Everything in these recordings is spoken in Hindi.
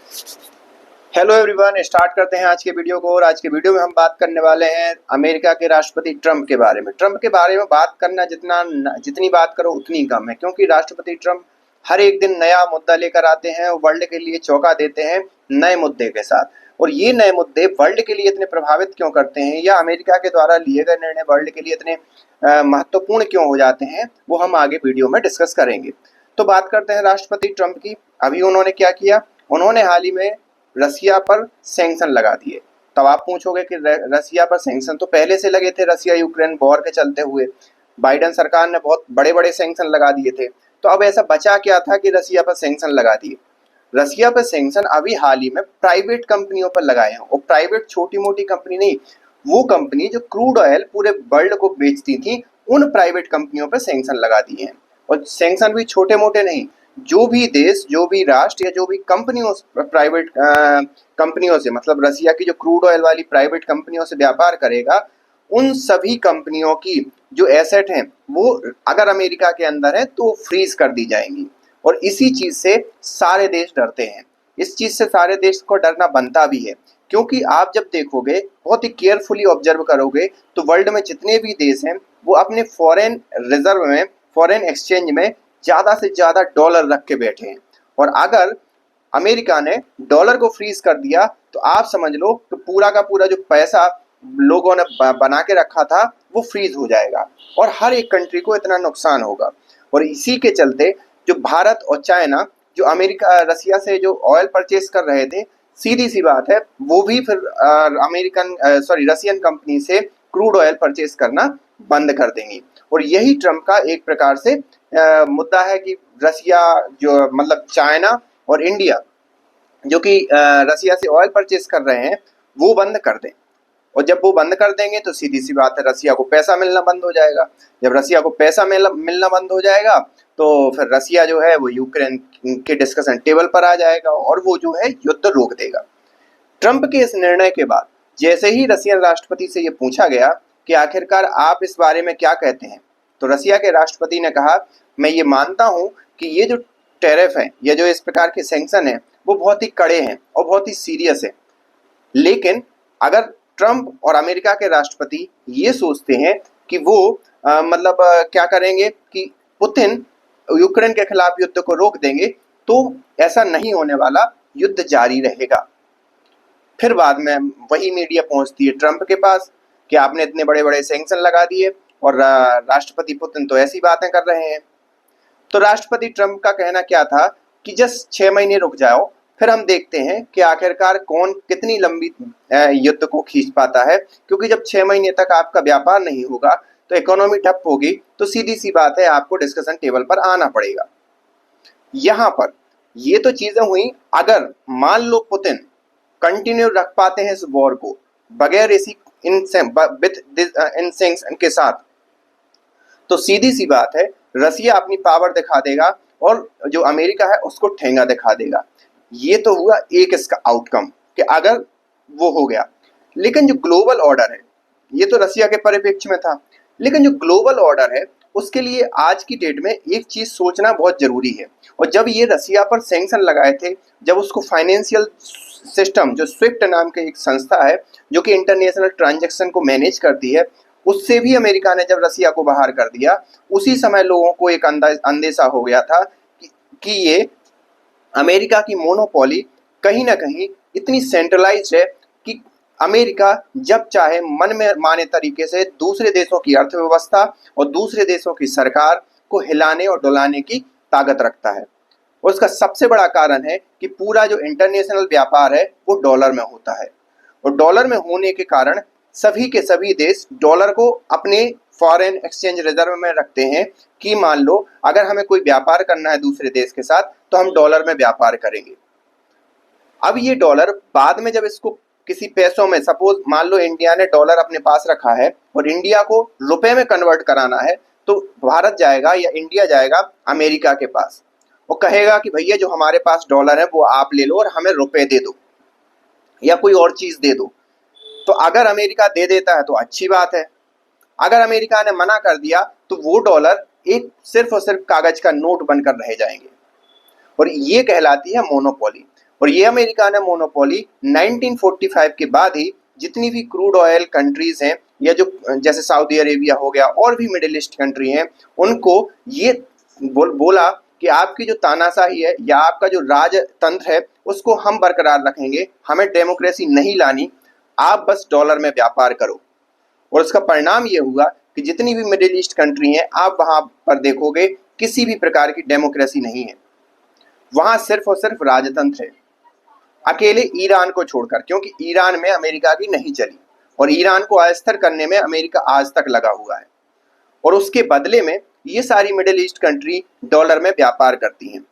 हेलो एवरीवन, स्टार्ट करते हैं आज के वीडियो को। और आज के वीडियो में हम बात करने वाले हैं अमेरिका के राष्ट्रपति ट्रंप के बारे में। ट्रंप के बारे में बात करना जितनी बात करो उतनी कम है, क्योंकि राष्ट्रपति ट्रंप हर एक दिन नया मुद्दा लेकर आते हैं और वर्ल्ड के लिए चौंका देते हैं नए मुद्दे के साथ। और ये नए मुद्दे वर्ल्ड के लिए इतने प्रभावित क्यों करते हैं, या अमेरिका के द्वारा लिए गए निर्णय वर्ल्ड के लिए इतने महत्वपूर्ण क्यों हो जाते हैं, वो हम आगे वीडियो में डिस्कस करेंगे। तो बात करते हैं राष्ट्रपति ट्रंप की। अभी उन्होंने क्या किया, उन्होंने हाल ही में रसिया पर सैंक्शन लगा दिए। तब आप पूछोगे कि रसिया पर सैंक्शन तो पहले से लगे थे, रसिया यूक्रेन वॉर के चलते हुए बाइडेन सरकार ने बहुत बड़े बड़े सैंक्शन लगा दिए थे। तो अब ऐसा बचा क्या था कि रसिया पर सैंक्शन लगा दिए। रसिया पर सैंक्शन अभी हाल ही में प्राइवेट कंपनियों पर लगाए हैं, और प्राइवेट छोटी मोटी कंपनी नहीं, वो कंपनी जो क्रूड ऑयल पूरे वर्ल्ड को बेचती थी, उन प्राइवेट कंपनियों पर सैंक्शन लगा दिए हैं। और सैंक्शन भी छोटे मोटे नहीं, जो भी देश, जो भी राष्ट्र या जो भी कंपनियों, प्राइवेट कंपनियों से, मतलब रसिया की जो क्रूड ऑयल वाली प्राइवेट कंपनियों से व्यापार करेगा, उन सभी कंपनियों की जो एसेट हैं वो अगर अमेरिका के अंदर है तो फ्रीज कर दी जाएंगी। और इसी चीज से सारे देश डरते हैं। इस चीज से सारे देश को डरना बनता भी है, क्योंकि आप जब देखोगे, बहुत ही केयरफुली ऑब्जर्व करोगे, तो वर्ल्ड में जितने भी देश हैं वो अपने फॉरेन रिजर्व में, फॉरेन एक्सचेंज में ज्यादा से ज्यादा डॉलर रख के बैठे हैं। और अगर अमेरिका ने डॉलर को फ्रीज कर दिया तो आप समझ लो कि पूरा का पूरा जो पैसा लोगों ने बना के रखा था वो फ्रीज हो जाएगा, और हर एक कंट्री को इतना नुकसान होगा। और इसी के चलते जो भारत और चाइना, जो अमेरिका रसिया से जो ऑयल परचेस कर रहे थे, सीधी सी बात है वो भी फिर रसियन कंपनी से क्रूड ऑयल परचेस करना बंद कर देंगी। और यही ट्रंप का एक प्रकार से मुद्दा है कि रसिया, जो मतलब चाइना और इंडिया, जो कि रसिया से ऑयल परचेस कर रहे हैं, वो बंद कर दें। और जब वो बंद कर देंगे तो सीधी सी बात है रसिया को पैसा मिलना बंद हो जाएगा। जब रसिया को पैसा मिलना बंद हो जाएगा तो फिर रसिया जो है वो यूक्रेन के डिस्कशन टेबल पर आ जाएगा और वो जो है युद्ध रोक देगा। ट्रंप के इस निर्णय के बाद जैसे ही रसियन राष्ट्रपति से ये पूछा गया कि आखिरकार आप इस बारे में क्या कहते हैं, तो रसिया के राष्ट्रपति ने कहा, मैं ये मानता हूं कि ये जो टैरिफ है या जो इस प्रकार के सैंक्शन है वो बहुत ही कड़े हैं और बहुत ही सीरियस है। लेकिन अगर ट्रंप और अमेरिका के राष्ट्रपति ये सोचते हैं कि वो क्या करेंगे कि पुतिन यूक्रेन के खिलाफ युद्ध को रोक देंगे, तो ऐसा नहीं होने वाला, युद्ध जारी रहेगा। फिर बाद में वही मीडिया पहुंचती है ट्रंप के पास कि आपने इतने बड़े बड़े सैंक्शन लगा दिए और राष्ट्रपति पुतिन तो ऐसी बातें कर रहे हैं। तो राष्ट्रपति ट्रंप का कहना क्या था कि जस्ट 6 महीने रुक जाओ, फिर हम देखते हैं कि आखिरकार कौन कितनी लंबी युद्ध को खींच पाता है। क्योंकि जब 6 महीने तक आपका व्यापार नहीं होगा तो इकोनॉमी ठप होगी, तो सीधी सी बात है आपको डिस्कशन टेबल पर आना पड़ेगा। यहाँ पर ये तो चीजें हुई, अगर मान लो पुतिन कंटिन्यू रख पाते हैं इस वॉर को बगैर इसी सैंक्शन के साथ, तो सीधी सी बात है रसिया अपनी पावर दिखा देगा और जो अमेरिका है उसको ठेंगा दिखा देगा। ये तो हुआ एक इसका आउटकम कि अगर वो हो गया। लेकिन जो ग्लोबल ऑर्डर है, ये तो रसिया के परिप्रेक्ष्य में था, लेकिन जो ग्लोबल ऑर्डर है उसके लिए आज की डेट में एक चीज सोचना बहुत जरूरी है। और जब ये रसिया पर सैंक्शन लगाए थे, जब उसको फाइनेंशियल सिस्टम, जो स्विफ्ट नाम की एक संस्था है जो कि इंटरनेशनल ट्रांजैक्शन को मैनेज करती है, उससे भी अमेरिका ने जब रसिया को बाहर कर दिया, उसी समय लोगों को एक अंदेशा हो गया था कि ये अमेरिका की मोनोपोली कहीं ना कहीं इतनी सेंट्रलाइज्ड है कि अमेरिका जब चाहे मन में माने तरीके से दूसरे देशों की अर्थव्यवस्था और दूसरे देशों की सरकार को हिलाने और डुलाने की ताकत रखता है। और उसका सबसे बड़ा कारण है कि पूरा जो इंटरनेशनल व्यापार है वो डॉलर में होता है, और डॉलर में होने के कारण सभी के सभी देश डॉलर को अपने फॉरेन एक्सचेंज रिजर्व में रखते हैं कि मान लो अगर हमें कोई व्यापार करना है दूसरे देश के साथ तो हम डॉलर में व्यापार करेंगे। अब ये डॉलर बाद में जब इसको किसी पैसों में, सपोज मान लो इंडिया ने डॉलर अपने पास रखा है और इंडिया को रुपए में कन्वर्ट कराना है, तो भारत जाएगा या इंडिया जाएगा अमेरिका के पास और कहेगा कि भैया जो हमारे पास डॉलर है वो आप ले लो और हमें रुपए दे दो या कोई और चीज दे दो। तो अगर अमेरिका दे देता है तो अच्छी बात है, अगर अमेरिका ने मना कर दिया तो वो डॉलर एक सिर्फ और सिर्फ कागज का नोट बनकर रह जाएंगे। और ये कहलाती है मोनोपोली। और ये अमेरिका ने मोनोपोली 1945 के बाद ही जितनी भी क्रूड ऑयल कंट्रीज हैं या जो जैसे सऊदी अरेबिया हो गया और भी मिडिल ईस्ट कंट्री हैं, उनको ये बोला कि आपकी जो तानाशाही है या आपका जो राजतंत्र है उसको हम बरकरार रखेंगे, हमें डेमोक्रेसी नहीं लानी, आप बस डॉलर में व्यापार करो। और उसका परिणाम ये हुआ कि जितनी भी मिडिल ईस्ट कंट्री हैं, आप वहां पर देखोगे किसी भी प्रकार की डेमोक्रेसी नहीं है, वहां सिर्फ और सिर्फ राजतंत्र है, अकेले ईरान को छोड़कर, क्योंकि ईरान में अमेरिका की नहीं चली और ईरान को अस्थिर करने में अमेरिका आज तक लगा हुआ है। और उसके बदले में ये सारी मिडिल ईस्ट कंट्री डॉलर में व्यापार करती हैं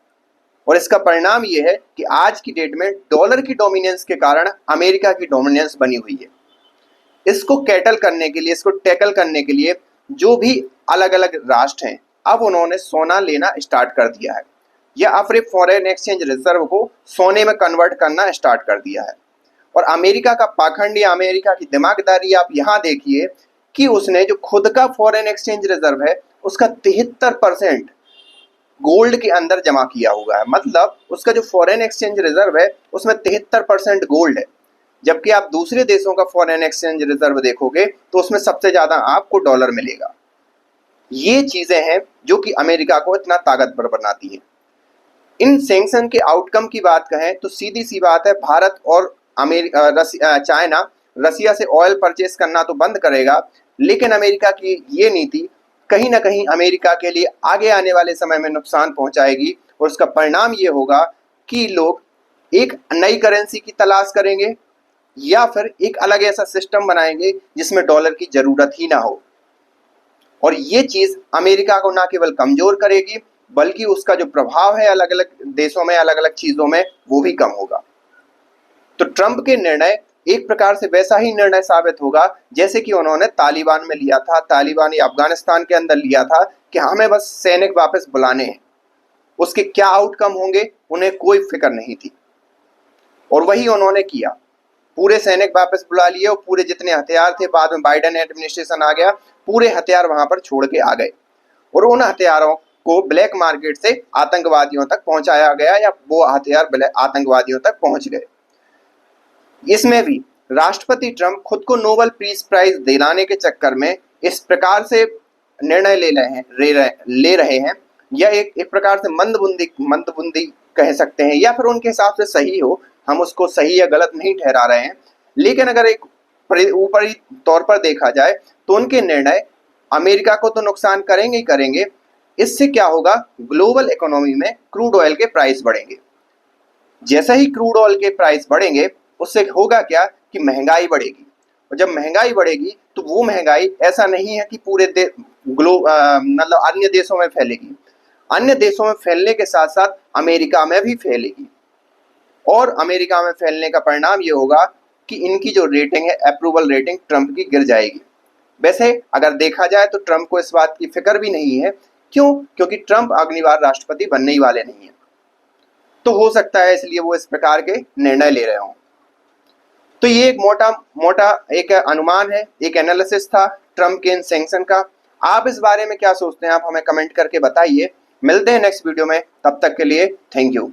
और इसका परिणाम ये है कि आज की डेट में डॉलर की डोमिनेंस के कारण अमेरिका की डोमिनेंस बनी हुई है। इसको कैटल करने के लिए, इसको टैकल करने के लिए जो भी अलग अलग राष्ट्र हैं, अब उन्होंने सोना लेना स्टार्ट कर दिया है या अपने फॉरेन एक्सचेंज रिजर्व को सोने में कन्वर्ट करना स्टार्ट कर दिया है। और अमेरिका का पाखंड या अमेरिका की दिमागदारी आप यहाँ देखिए कि उसने जो खुद का फॉरेन एक्सचेंज रिजर्व है उसका 73% गोल्ड के अंदर जमा किया हुआ है। मतलब उसका जो फॉरेन एक्सचेंज रिजर्व है उसमें 73% गोल्ड है, जबकि आप दूसरे देशों का फॉरेन एक्सचेंज रिजर्व देखोगे तो उसमें सबसे ज्यादा आपको डॉलर मिलेगा। ये चीजें हैं जो कि अमेरिका को इतना ताकतवर बनाती है। इन सैंक्शन के आउटकम की बात कहें तो सीधी सी बात है, भारत और चाइना रसिया से ऑयल परचेस करना तो बंद करेगा, लेकिन अमेरिका की ये नीति कहीं ना कहीं अमेरिका के लिए आगे आने वाले समय में नुकसान पहुंचाएगी और उसका परिणाम ये होगा कि लोग एक नई करेंसी की तलाश करेंगे या फिर एक अलग ऐसा सिस्टम बनाएंगे जिसमें डॉलर की जरूरत ही ना हो। और ये चीज अमेरिका को ना केवल कमजोर करेगी बल्कि उसका जो प्रभाव है अलग अलग देशों में, अलग अलग चीजों में, वो भी कम होगा। तो ट्रंप के निर्णय एक प्रकार से वैसा ही निर्णय साबित होगा जैसे कि उन्होंने तालिबान में लिया था, तालिबान या अफगानिस्तान के अंदर लिया था कि हमें बस सैनिक वापस बुलाने हैं, उसके क्या आउटकम होंगे उन्हें कोई फिक्र नहीं थी। और वही उन्होंने किया, पूरे सैनिक वापस बुला लिए और पूरे जितने हथियार थे, बाद में बाइडेन एडमिनिस्ट्रेशन आ गया, पूरे हथियार वहां पर छोड़ के आ गए और उन हथियारों को ब्लैक मार्केट से आतंकवादियों तक पहुंचाया गया या वो हथियार आतंकवादियों तक पहुंच गए। इसमें भी राष्ट्रपति ट्रंप खुद को नोबेल पीस प्राइज दिलाने के चक्कर में इस प्रकार से निर्णय ले रहे हैं या एक प्रकार से मंदबुंदी कह सकते हैं, या फिर उनके हिसाब से सही हो, हम उसको सही या गलत नहीं ठहरा रहे हैं, लेकिन अगर एक ऊपरी तौर पर देखा जाए तो उनके निर्णय अमेरिका को तो नुकसान करेंगे ही करेंगे। इससे क्या होगा, ग्लोबल इकोनॉमी में क्रूड ऑयल के प्राइस बढ़ेंगे। जैसा ही क्रूड ऑयल के प्राइस बढ़ेंगे उससे होगा क्या कि महंगाई बढ़ेगी, और जब महंगाई बढ़ेगी तो वो महंगाई ऐसा नहीं है कि पूरे मतलब अन्य देशों में फैलेगी, अन्य देशों में फैलने के साथ साथ अमेरिका में भी फैलेगी। और अमेरिका में फैलने का परिणाम ये होगा कि इनकी जो रेटिंग है, अप्रूवल रेटिंग ट्रंप की गिर जाएगी। वैसे अगर देखा जाए तो ट्रंप को इस बात की फिक्र भी नहीं है, क्यों? क्योंकि ट्रंप अगली बार राष्ट्रपति बनने ही वाले नहीं है, तो हो सकता है इसलिए वो इस प्रकार के निर्णय ले रहे हों। तो ये एक मोटा एक अनुमान है, एक एनालिसिस था ट्रंप के इन सैंक्शन का। आप इस बारे में क्या सोचते हैं, आप हमें कमेंट करके बताइए। मिलते हैं नेक्स्ट वीडियो में, तब तक के लिए थैंक यू।